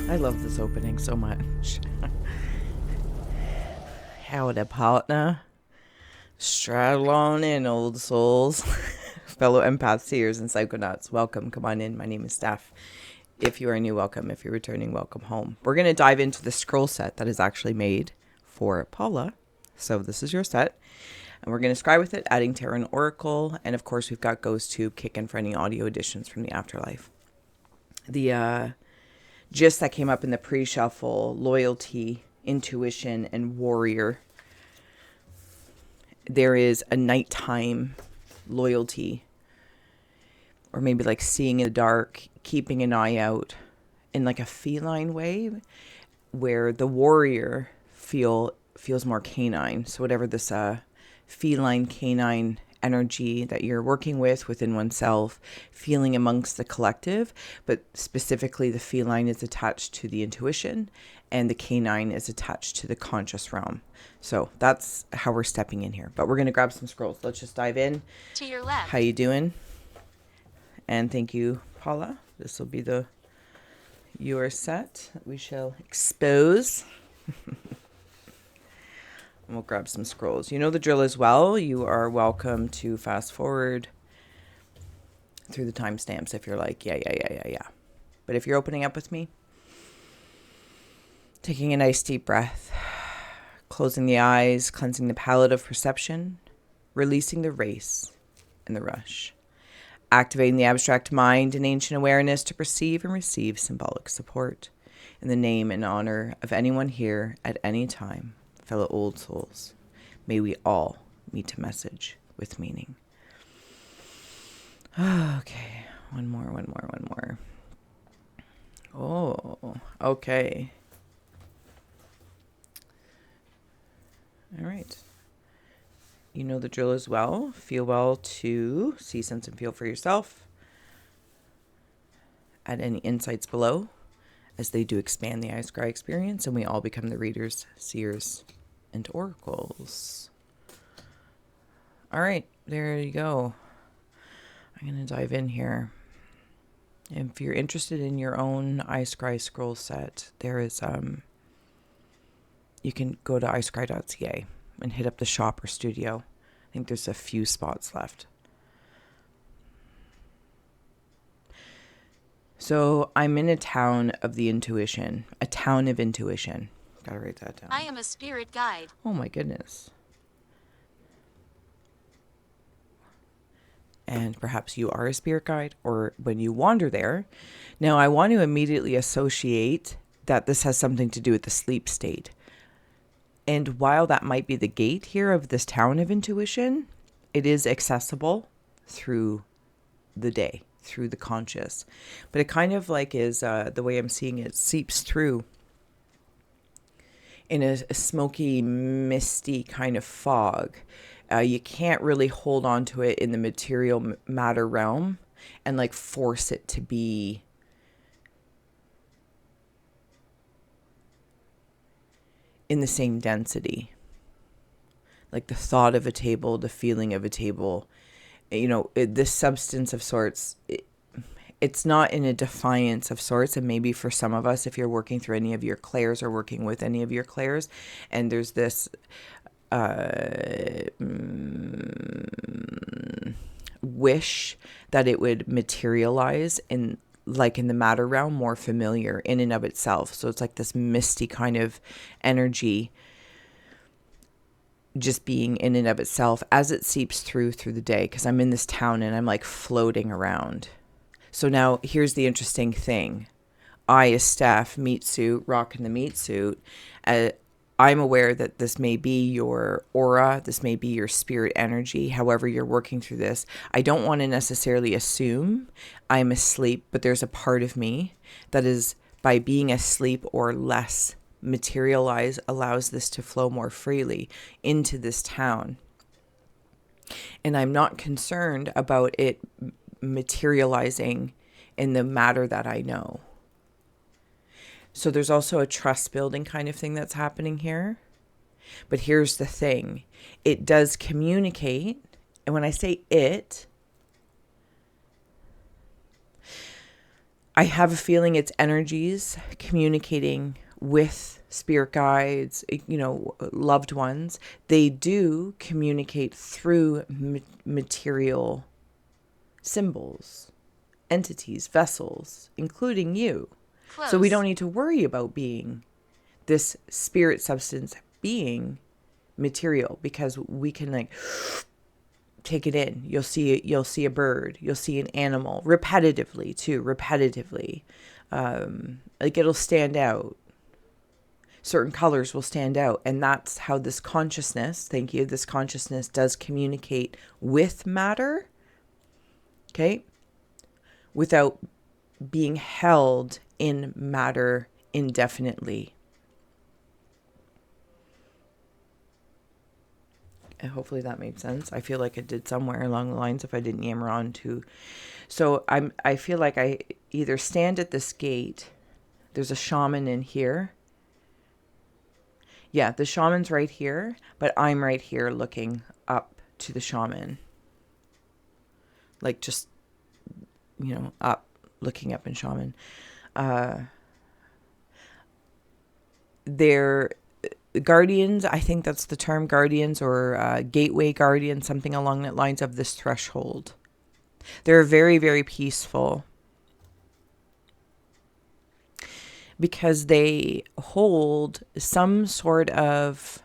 I love this opening so much. Howdy, partner. Straddle on in, old souls. Fellow empaths, seers, and psychonauts, welcome. Come on in. My name is Steph. If you are new, welcome. If you're returning, welcome home. We're going to dive into the scroll set that is actually made for Paula. So this is your set. And we're going to scry with it, adding tarot and oracle. And of course, we've got Ghost Tube kicking for any audio editions from the afterlife. The gist that came up in the pre-shuffle, loyalty, intuition, and warrior. There is a nighttime loyalty, or maybe like seeing in the dark, keeping an eye out in like a feline way, where the warrior feels more canine. So whatever this feline canine energy that you're working with within oneself, feeling amongst the collective, but specifically the feline is attached to the intuition and the canine is attached to the conscious realm. So that's how we're stepping in here. But we're going to grab some scrolls. Let's just dive in. To your left. How you doing? And thank you, Paula. This will be your set that we shall expose. And we'll grab some scrolls. You know the drill as well. You are welcome to fast forward through the timestamps if you're like, yeah. But if you're opening up with me, taking a nice deep breath, closing the eyes, cleansing the palette of perception, releasing the race and the rush, activating the abstract mind and ancient awareness to perceive and receive symbolic support in the name and honor of anyone here at any time. Fellow old souls, may we all meet a message with meaning. Okay, one more. Oh, okay. All right. You know the drill as well. Feel well to see, sense, and feel for yourself. Add any insights below, as they do expand the Scry experience, and we all become the readers, seers, and oracles. All right, there you go. I'm going to dive in here. If you're interested in your own Scry scroll set, there is you can go to iscry.ca and hit up the shop or studio. I think there's a few spots left. So I'm in a town of the intuition, a town of intuition. Gotta write that down. I am a spirit guide. Oh my goodness. And perhaps you are a spirit guide, or when you wander there. Now I want to immediately associate that this has something to do with the sleep state. And while that might be the gate here of this town of intuition, it is accessible through the day, through the conscious. But it kind of like is, the way I'm seeing it, seeps through in a smoky, misty kind of fog. You can't really hold on to it in the material matter realm and like force it to be in the same density. Like the thought of a table, the feeling of a table, this substance of sorts, it's not in a defiance of sorts. And maybe for some of us, if you're working through any of your clairs or working with any of your clairs, and there's this wish that it would materialize in the matter realm, more familiar in and of itself. So it's like this misty kind of energy just being in and of itself as it seeps through the day, because I'm in this town and I'm like floating around. So now here's the interesting thing. I, as Steph, meat suit, rocking the meat suit, I'm aware that this may be your aura, this may be your spirit energy, however you're working through this. I don't want to necessarily assume I'm asleep, but there's a part of me that is, by being asleep or less materialized, allows this to flow more freely into this town. And I'm not concerned about it materializing in the matter that I know. So there's also a trust building kind of thing that's happening here. But here's the thing. It does communicate. And when I say it, I have a feeling it's energies communicating with spirit guides, loved ones. They do communicate through material symbols, entities, vessels, including you. Close. So we don't need to worry about being this spirit substance being material, because we can take it in. You'll see a bird, you'll see an animal repetitively too, it'll stand out. Certain colors will stand out, and that's how this consciousness does communicate with matter, okay, without being held in matter indefinitely. And hopefully that made sense. I feel like it did somewhere along the lines if I didn't yammer on too. So I feel like I either stand at this gate. There's a shaman in here. Yeah, the shaman's right here, but I'm right here looking up to the shaman. Like just, up, looking up in shaman. They're guardians, I think that's the term, guardians, or gateway guardian, something along the lines of this threshold. They're very, very peaceful because they hold some sort of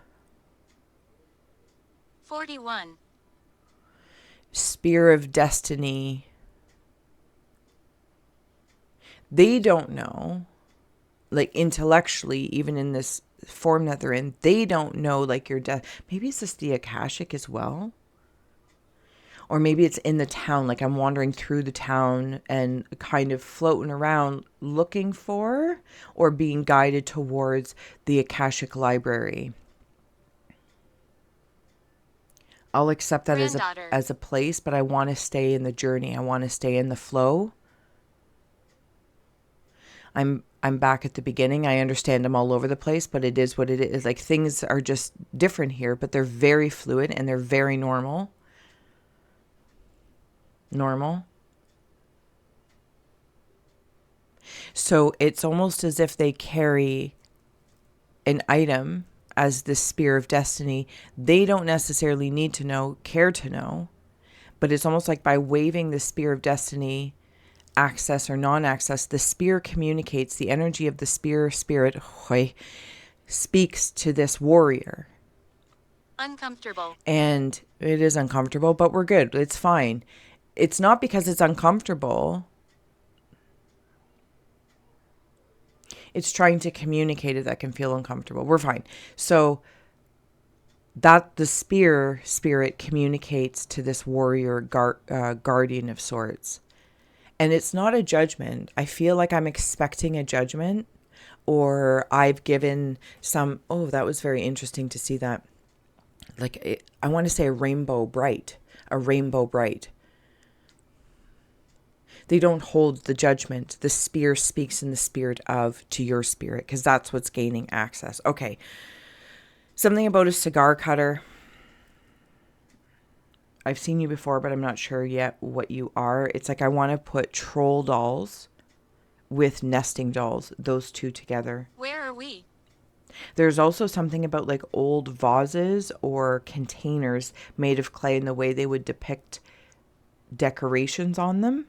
41 spear of destiny. They don't know, like intellectually, even in this form that they're in, they don't know like your death. Maybe it's just the Akashic as well. Or maybe it's in the town, like I'm wandering through the town and kind of floating around looking for or being guided towards the Akashic library. I'll accept that as a place, but I want to stay in the journey. I want to stay in the flow. I'm back at the beginning. I understand I'm all over the place, but it is what it is. Like things are just different here, but they're very fluid and they're very normal. So it's almost as if they carry an item as the spear of destiny. They don't necessarily need to care to know, but it's almost like by waving the spear of destiny, access or non-access, the spear communicates. The energy of the spear spirit speaks to this warrior. Uncomfortable. And it is uncomfortable, but we're good. It's fine. It's not because it's uncomfortable. It's trying to communicate it that can feel uncomfortable. We're fine. So that the spear spirit communicates to this warrior guardian of sorts. And it's not a judgment. I feel like I'm expecting a judgment, or I've given some, that was very interesting to see that. Like, I want to say a rainbow bright. They don't hold the judgment. The spear speaks in the spirit of to your spirit, because that's what's gaining access. Okay. Something about a cigar cutter. I've seen you before, but I'm not sure yet what you are. It's like I want to put troll dolls with nesting dolls, those two together. Where are we? There's also something about like old vases or containers made of clay and the way they would depict decorations on them.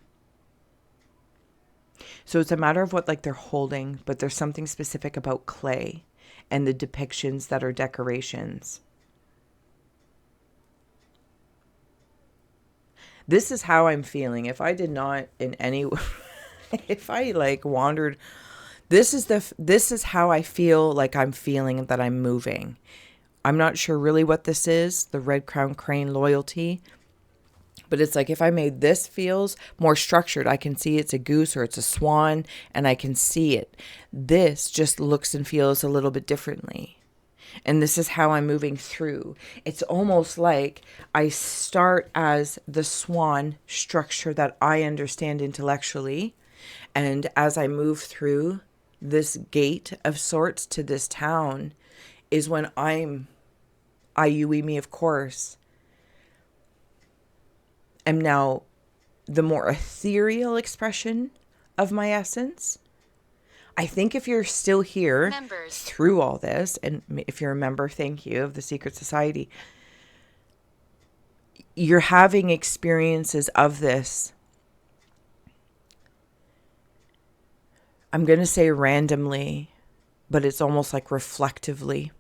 So it's a matter of what like they're holding, but there's something specific about clay and the depictions that are decorations. This is how I'm feeling. If I did not in any if I like wandered, this is how I feel like I'm feeling that I'm moving. I'm not sure really what this is, the red crown crane loyalty, but it's like if I made this feels more structured, I can see it's a goose or it's a swan and I can see it. This just looks and feels a little bit differently. And this is how I'm moving through. It's almost like I start as the swan structure that I understand intellectually. And as I move through this gate of sorts to this town is when you, me, of course, am now the more ethereal expression of my essence. I think if you're still here Members. through all this, and if you're a member, thank you, of the Secret Society, you're having experiences of this. I'm going to say randomly, but it's almost like reflectively.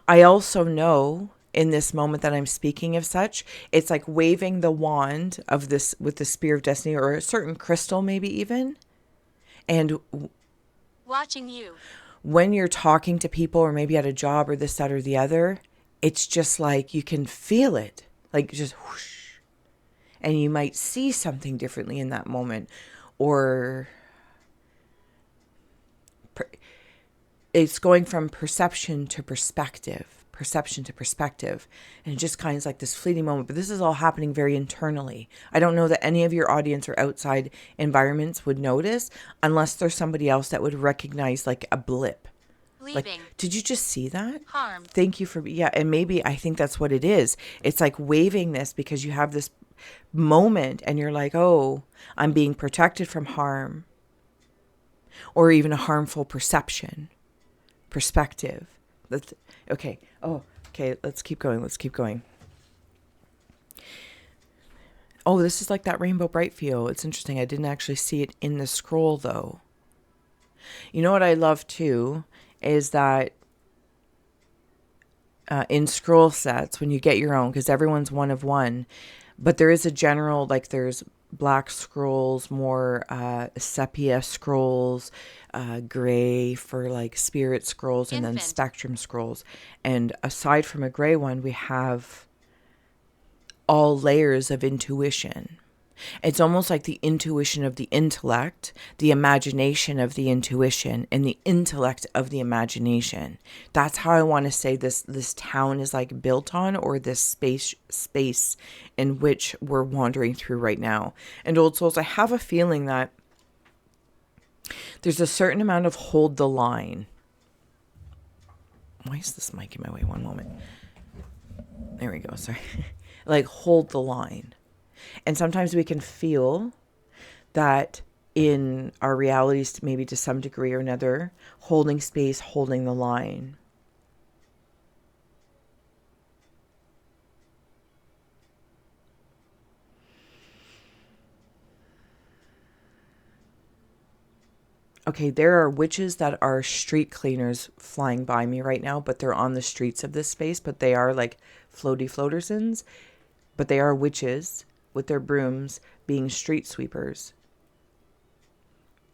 I also know in this moment that I'm speaking of such, it's like waving the wand of this with the spear of destiny, or a certain crystal, maybe even. And Watching you. when you're talking to people, or maybe at a job, or this, that, or the other, it's just like you can feel it, like just whoosh. And you might see something differently in that moment, or it's going from perception to perspective. And it just kind of like this fleeting moment. But this is all happening very internally. I don't know that any of your audience or outside environments would notice, unless there's somebody else that would recognize like a blip. Leaving. Like, did you just see that? Harm. Thank you for, yeah. And maybe I think that's what it is. It's like waving this because you have this moment and you're like, oh, I'm being protected from harm, or even a harmful perceptive. Okay. Oh, okay. Let's keep going. Oh, this is like that rainbow bright feel. It's interesting. I didn't actually see it in the scroll though. You know what I love too is that in scroll sets, when you get your own, because everyone's one of one, but there is a general, like there's black scrolls, more sepia scrolls, gray for like spirit scrolls, and then spectrum scrolls. And aside from a gray one, we have all layers of intuition. It's almost like the intuition of the intellect, the imagination of the intuition, and the intellect of the imagination. That's how I want to say this town is like built on, or this space in which we're wandering through right now. And Old Souls, I have a feeling that there's a certain amount of hold the line. Why is this mic in my way? One moment. There we go. Sorry. Like hold the line. And sometimes we can feel that in our realities, maybe to some degree or another, holding space, holding the line. Okay, there are witches that are street cleaners flying by me right now, but they're on the streets of this space, but they are like floaty floatersons, but they are witches with their brooms being street sweepers.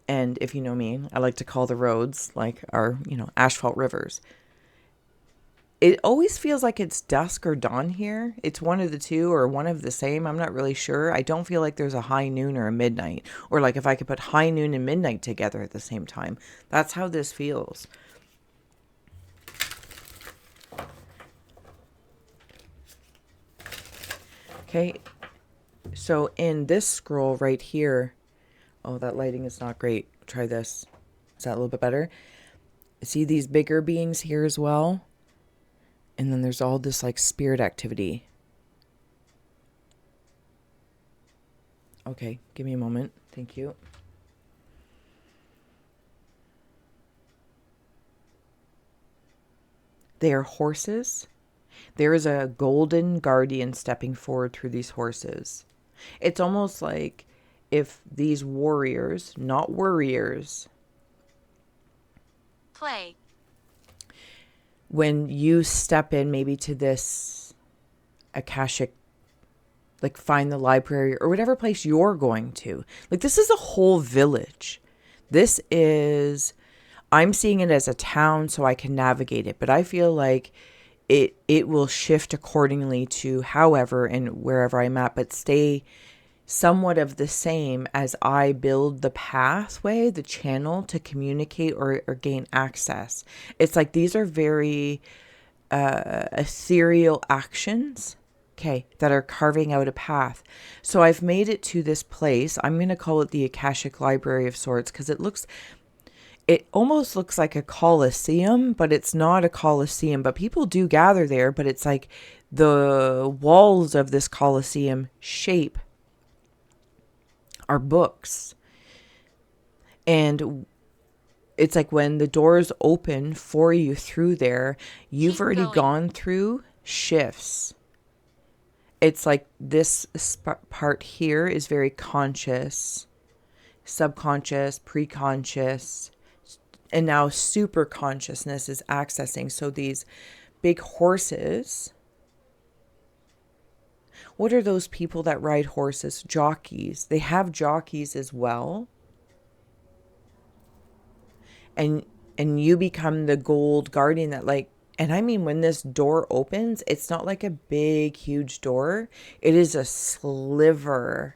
And if you know me, I like to call the roads like our, asphalt rivers. It always feels like it's dusk or dawn here. It's one of the two or one of the same. I'm not really sure. I don't feel like there's a high noon or a midnight, or like if I could put high noon and midnight together at the same time. That's how this feels. Okay. So in this scroll right here, oh, that lighting is not great. Try this. Is that a little bit better? See these bigger beings here as well? And then there's all this like spirit activity. Okay, give me a moment. Thank you. They are horses. There is a golden guardian stepping forward through these horses. It's almost like if these warriors, not worriers, play. When you step in maybe to this Akashic, like find the library or whatever place you're going to, like this is a whole village. This is, I'm seeing it as a town so I can navigate it, but I feel like it will shift accordingly to however and wherever I'm at, but stay somewhat of the same as I build the pathway, the channel to communicate or gain access. It's like these are very ethereal actions, okay, that are carving out a path. So I've made it to this place. I'm going to call it the Akashic Library of sorts, because it almost looks like a coliseum, but it's not a coliseum. But people do gather there, but it's like the walls of this coliseum shape are books. And it's like when the doors open for you through there, you've Keep already going. gone through shifts. It's like this part here is very conscious, subconscious, preconscious, and now super consciousness is accessing. So these big horses, what are those people that ride horses? Jockeys. They have jockeys as well. And you become the gold guardian that, like, and I mean, when this door opens, it's not like a big, huge door. It is a sliver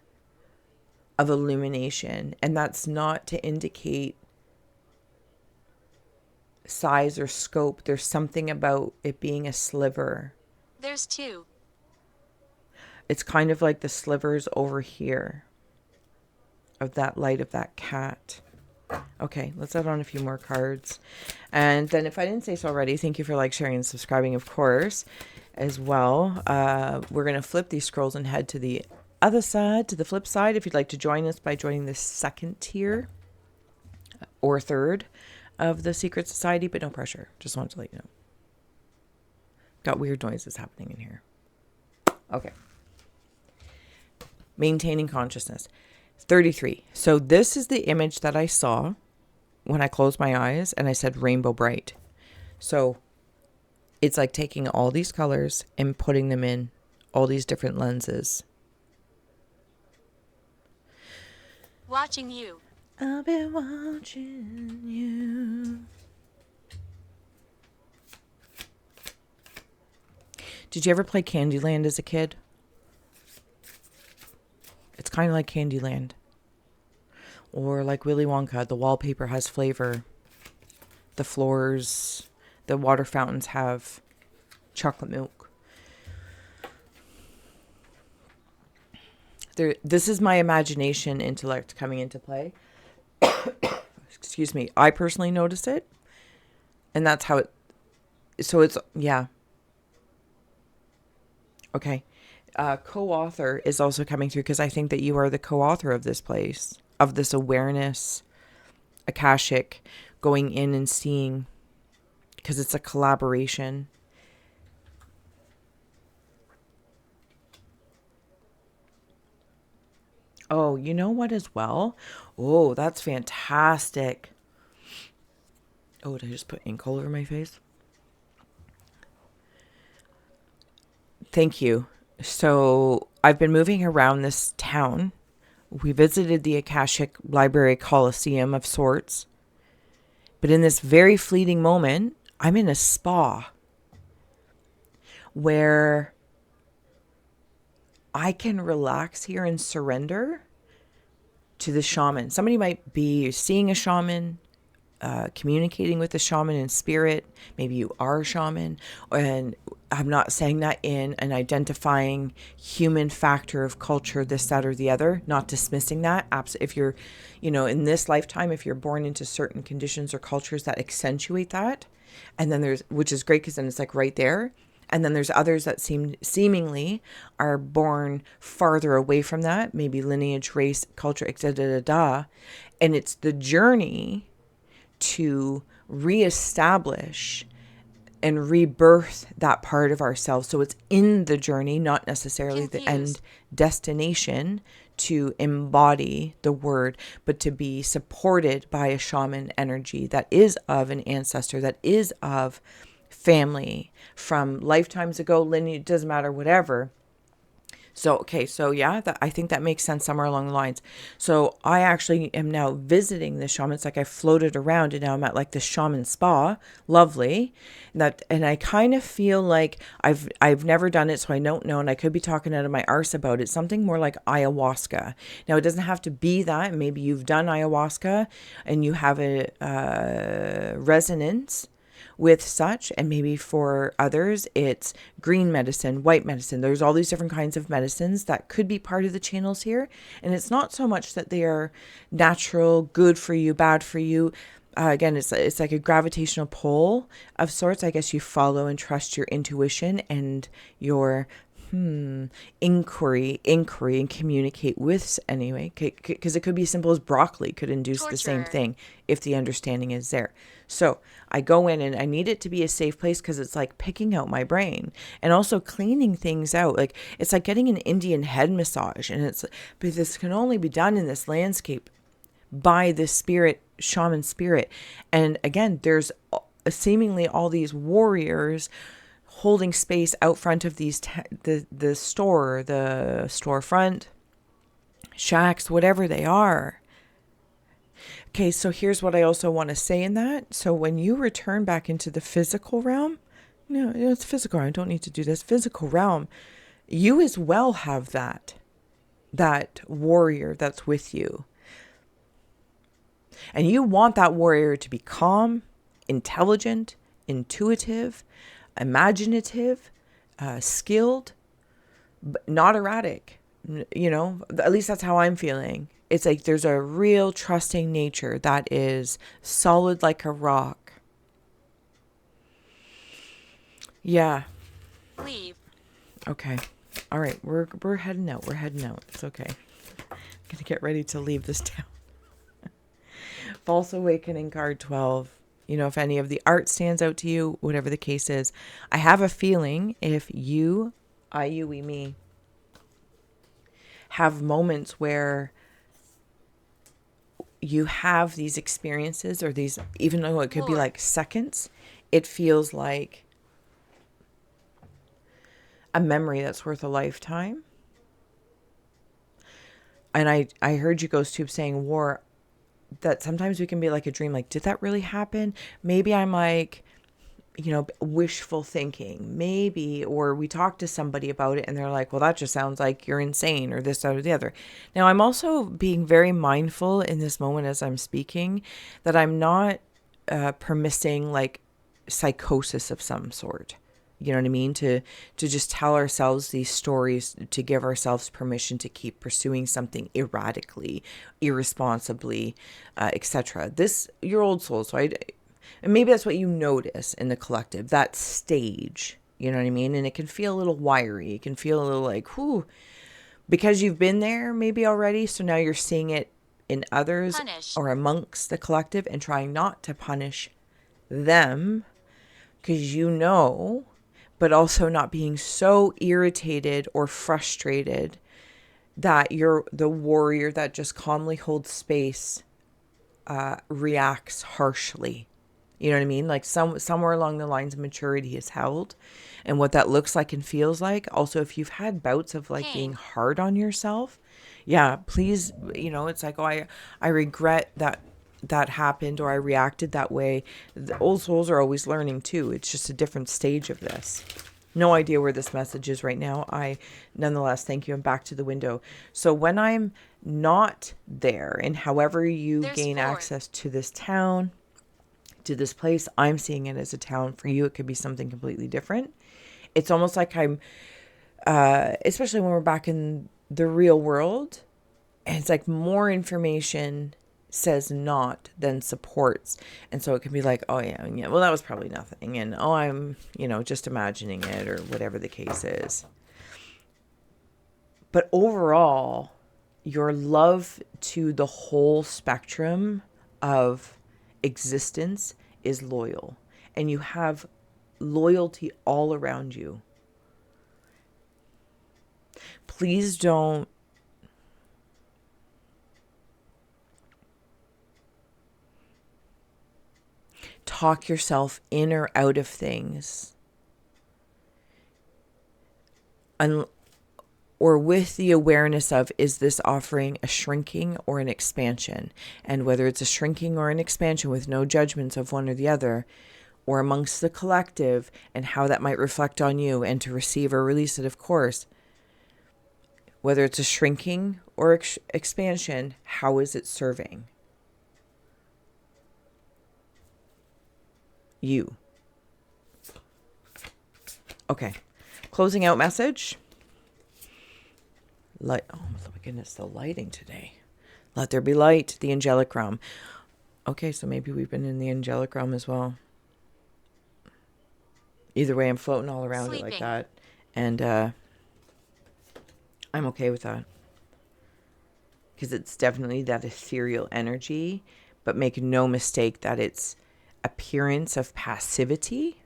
of illumination. And that's not to indicate size or scope. There's something about it being a sliver. There's 2. It's kind of like the slivers over here of that light of that cat. Okay, let's add on a few more cards. And then, if I didn't say so already, thank you for like, sharing, and subscribing, of course, as well. We're going to flip these scrolls and head to the other side, to the flip side. If you'd like to join us by joining the second tier or third of the Secret Society, but no pressure. Just wanted to let you know. Got weird noises happening in here. Okay. Maintaining consciousness. 33. So this is the image that I saw when I closed my eyes and I said rainbow bright. So it's like taking all these colors and putting them in all these different lenses. Watching you. I'll be watching you. Did you ever play Candyland as a kid? It's kind of like Candyland. Or like Willy Wonka, the wallpaper has flavor. The floors, the water fountains have chocolate milk. This is my imagination intellect coming into play. Excuse me. I personally noticed it. And that's how it... So it's... Yeah. Okay. Co-author is also coming through because I think that you are the co-author of this place, of this awareness, Akashic, going in and seeing, because it's a collaboration. Oh, you know what as well? Oh, that's fantastic. Oh, did I just put ink all over my face? Thank you. So I've been moving around this town. We visited the Akashic Library Coliseum of sorts. But in this very fleeting moment, I'm in a spa where I can relax here and surrender to the shaman. Somebody might be seeing a shaman, communicating with a shaman in spirit. Maybe you are a shaman. And I'm not saying that in an identifying human factor of culture, this, that, or the other, not dismissing that. If you're, in this lifetime, if you're born into certain conditions or cultures that accentuate that, and then which is great because then it's like right there. And then there's others that seemingly are born farther away from that, maybe lineage, race, culture, etc. And it's the journey to reestablish and rebirth that part of ourselves. So it's in the journey, not necessarily the end destination, to embody the word, but to be supported by a shaman energy that is of an ancestor, that is of family from lifetimes ago, lineage, doesn't matter, whatever. So, okay, so yeah, I think that makes sense somewhere along the lines. So I actually am now visiting the shaman. It's like I floated around and now I'm at like the shaman spa. Lovely. And I kind of feel like I've never done it, so I don't know. And I could be talking out of my arse about it. Something more like ayahuasca. Now, it doesn't have to be that. Maybe you've done ayahuasca and you have a resonance with such, and maybe for others it's green medicine, white medicine. There's all these different kinds of medicines that could be part of the channels here, and it's not so much that they are natural, good for you, bad for you. Again, it's like a gravitational pull of sorts. I guess you follow and trust your intuition and your inquiry and communicate with anyway, because it could be as simple as broccoli could induce the same Torturer. thing if the understanding is there. So I go in and I need it to be a safe place because it's like picking out my brain and also cleaning things out. Like it's like getting an Indian head massage, and but this can only be done in this landscape by this spirit, shaman spirit. And again, there's seemingly all these warriors holding space out front of these the storefront, shacks, whatever they are. Okay, so here's what I also want to say in that. So when you return back into the physical realm, no, it's physical. I don't need to do this. Physical realm, you as well have that warrior that's with you. And you want that warrior to be calm, intelligent, intuitive, imaginative, skilled, but not erratic. At least that's how I'm feeling. It's like there's a real trusting nature that is solid like a rock. Yeah. Leave. Okay. All right. We're heading out. It's okay. I'm gonna get ready to leave this town. False Awakening card 12. If any of the art stands out to you, whatever the case is, I have a feeling if you, we, me, have moments where you have these experiences or these, even though it could be like seconds, it feels like a memory that's worth a lifetime. And I heard you Ghost Tube saying war, that sometimes we can be like a dream, like, did that really happen? Maybe I'm like, wishful thinking, maybe, or we talk to somebody about it and they're like, well, that just sounds like you're insane or this, that, or the other. Now, I'm also being very mindful in this moment as I'm speaking that I'm not permitting like psychosis of some sort. You know what I mean? To just tell ourselves these stories, to give ourselves permission to keep pursuing something erratically, irresponsibly, etc. Your old soul. So and maybe that's what you notice in the collective, that stage. You know what I mean? And it can feel a little wiry. It can feel a little like, whew, because you've been there maybe already. So now you're seeing it in others Punish. or amongst the collective and trying not to punish them because but also not being so irritated or frustrated that you're the warrior that just calmly holds space, reacts harshly. You know what I mean? Like somewhere along the lines of maturity is held, and what that looks like and feels like. Also, if you've had bouts of like being hard on yourself, yeah, please, it's like, oh, I regret that happened, or I reacted that way. The old souls are always learning too. It's just a different stage of this. No idea where this message is right now. I nonetheless thank you. I'm back to the window. So when I'm not there, and however you gain access to this town, to this place, I'm seeing it as a town. For you, it could be something completely different. It's almost like I'm, especially when we're back in the real world, and it's like more information says not than supports. And so it can be like, oh yeah, well, that was probably nothing. And oh, I'm, just imagining it, or whatever the case is. But overall, your love to the whole spectrum of existence is loyal. And you have loyalty all around you. Please don't talk yourself in or out of things, or with the awareness of, is this offering a shrinking or an expansion? And whether it's a shrinking or an expansion, with no judgments of one or the other, or amongst the collective, and how that might reflect on you, and to receive or release it, of course. Whether it's a shrinking or expansion, how is it serving you? Okay. Closing out message. Light. Oh my goodness, the lighting today. Let there be light, the angelic realm. Okay, so maybe we've been in the angelic realm as well. Either way, I'm floating all around it like that. And I'm okay with that. Because it's definitely that ethereal energy, but make no mistake that its appearance of passivity,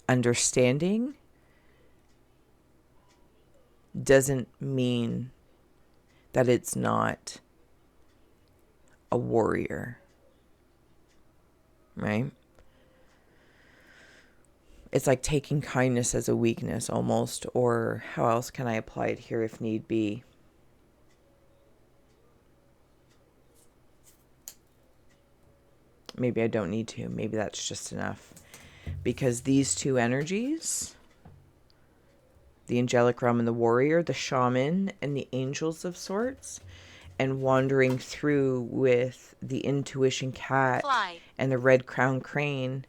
understanding, doesn't mean that it's not a warrior, right? It's like taking kindness as a weakness almost, or how else can I apply it here if need be? Maybe I don't need to. Maybe that's just enough. Because these two energies, the angelic realm and the warrior, the shaman and the angels of sorts, and wandering through with the intuition cat Fly. and the red crown crane,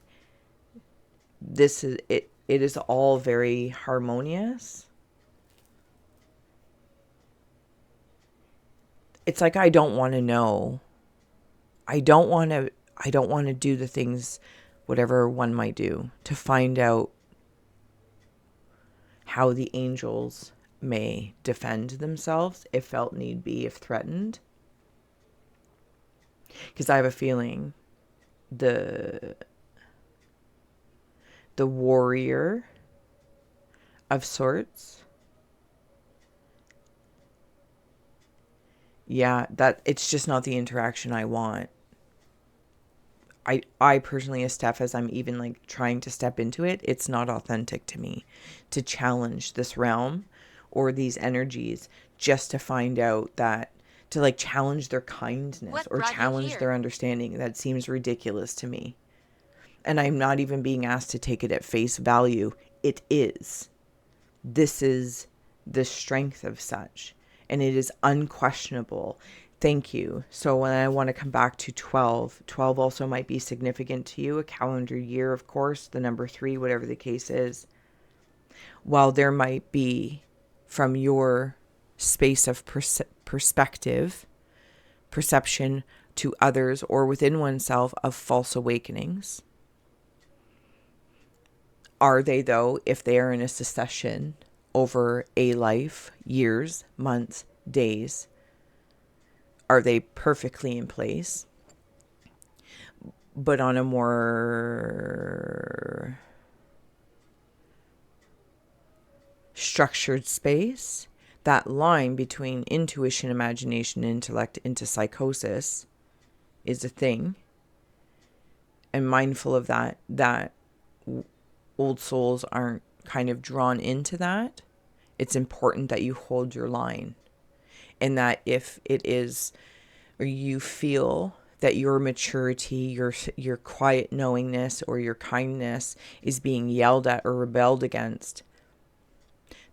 this is it. It is all very harmonious. It's like I don't want to know. I don't want to do the things, whatever one might do, to find out how the angels may defend themselves if felt need be, if threatened. Because I have a feeling the warrior of sorts, yeah, that it's just not the interaction I want. I personally, as Steph, as I'm even like trying to step into it, it's not authentic to me to challenge this realm or these energies just to find out that, to like challenge their kindness What or brought you challenge here? their understanding. That seems ridiculous to me. And I'm not even being asked to take it at face value. It is. This is the strength of such. And it is unquestionable. Thank you. So when I want to come back to 12, 12 also might be significant to you, a calendar year, of course, the number 3, whatever the case is. While there might be, from your space of perspective, perception to others or within oneself of false awakenings. Are they, though, if they are in a succession over a life, years, months, days, are they perfectly in place? But on a more structured space, that line between intuition, imagination, intellect into psychosis is a thing. And mindful of that old souls aren't kind of drawn into that. It's important that you hold your line. And that if it is, or you feel that your maturity, your quiet knowingness or your kindness is being yelled at or rebelled against,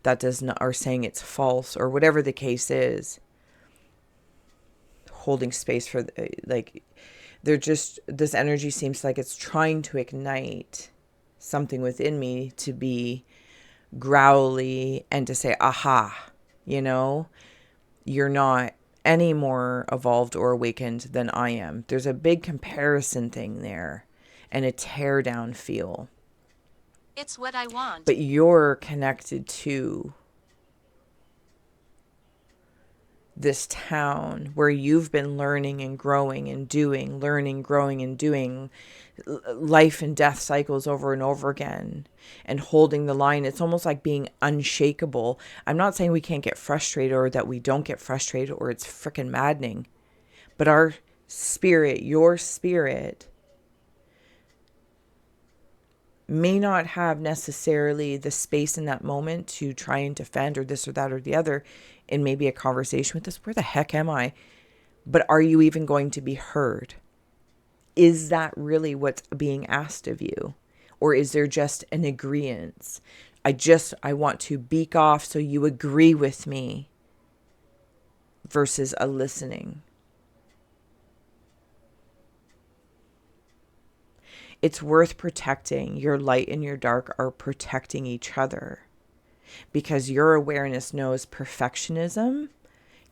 that does not, or saying it's false or whatever the case is, holding space for, like, they're just, this energy seems like it's trying to ignite something within me to be growly and to say, aha, you're not any more evolved or awakened than I am. There's a big comparison thing there and a tear down feel. It's what I want. But you're connected to this town where you've been learning and growing and doing, learning, growing and doing life and death cycles over and over again and holding the line. It's almost like being unshakable. I'm not saying we can't get frustrated or that we don't get frustrated or it's freaking maddening, but our spirit, your spirit, may not have necessarily the space in that moment to try and defend or this or that or the other in maybe a conversation with this. Where the heck am I? But are you even going to be heard? Is that really what's being asked of you? Or is there just an agreeance? I want to beak off so you agree with me versus a listening. It's worth protecting. Your light and your dark are protecting each other because your awareness knows perfectionism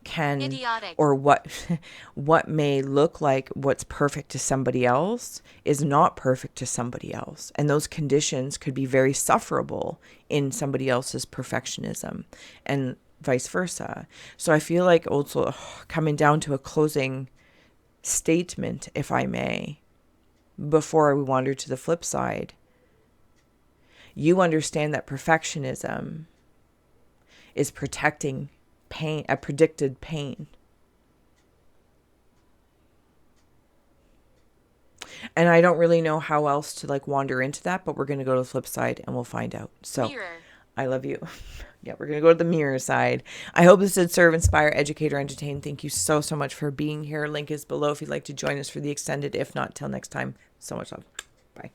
can, Idiotic. or what may look like what's perfect to somebody else is not perfect to somebody else. And those conditions could be very sufferable in somebody else's perfectionism. And vice versa. So I feel like also coming down to a closing statement, if I may, before we wander to the flip side. You understand that perfectionism is protecting pain, a predicted pain. And I don't really know how else to like wander into that, but we're going to go to the flip side and we'll find out. So Mirror. I love you. Yeah, we're going to go to the mirror side. I hope this did serve, inspire, educate, or entertain. Thank you so, so much for being here. Link is below if you'd like to join us for the extended. If not, till next time. So much love. Bye.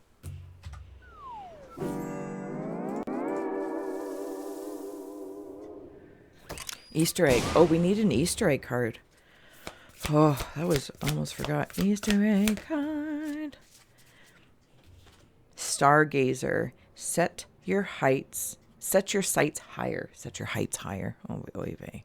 Easter egg. Oh, we need an Easter egg card. Oh, that was almost forgot. Easter egg card. Stargazer. Set your sights higher. Set your heights higher. Oh, oy vey.